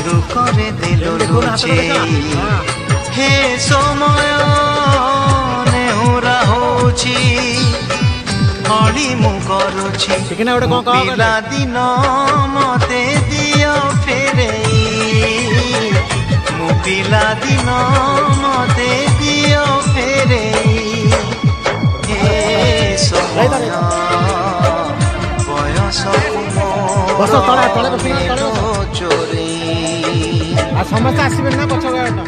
দুঃখরে দিল লুচি হে সময় নেউরা হଉଛି হলি মু କରୁଛି ପିଲା ଦିନ ମତେ ଦିଅ ଫେରେଇ ମୁଁ ପିଲା ଦିନ ମତେ ଦିଅ ଫେରେଇ ହେ ସମୟ ବୟସକୁ ମୋର ଚୋରେଇ ସମସ୍ତେ ଆସିବେ ନା ପଛ ଗାଁଟା